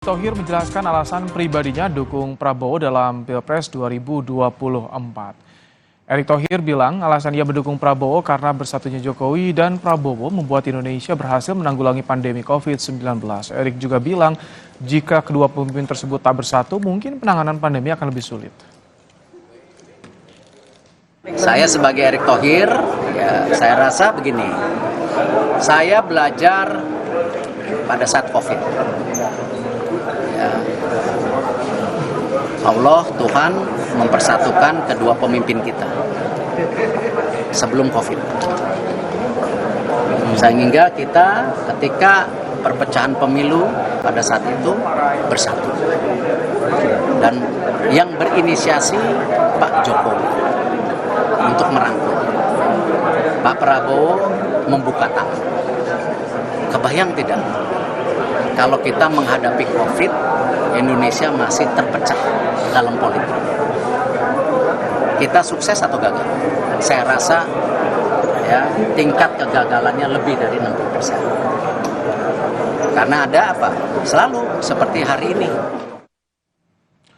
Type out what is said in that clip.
Thohir menjelaskan alasan pribadinya dukung Prabowo dalam Pilpres 2024. Erick Thohir bilang alasan ia mendukung Prabowo karena bersatunya Jokowi dan Prabowo membuat Indonesia berhasil menanggulangi pandemi COVID-19. Erick juga bilang jika kedua pemimpin tersebut tak bersatu, mungkin penanganan pandemi akan lebih sulit. Saya sebagai Erick Thohir, saya rasa begini, saya belajar pada saat COVID. Allah, Tuhan mempersatukan kedua pemimpin kita sebelum COVID. Sehingga kita ketika perpecahan pemilu pada saat itu bersatu. Dan yang berinisiasi Pak Jokowi untuk merangkul. Pak Prabowo membuka tangan. Kebayang tidak? Kalau kita menghadapi COVID, Indonesia masih terpecah dalam politik. Kita sukses atau gagal? Saya rasa tingkat kegagalannya lebih dari 60%. Karena ada apa? Selalu seperti hari ini.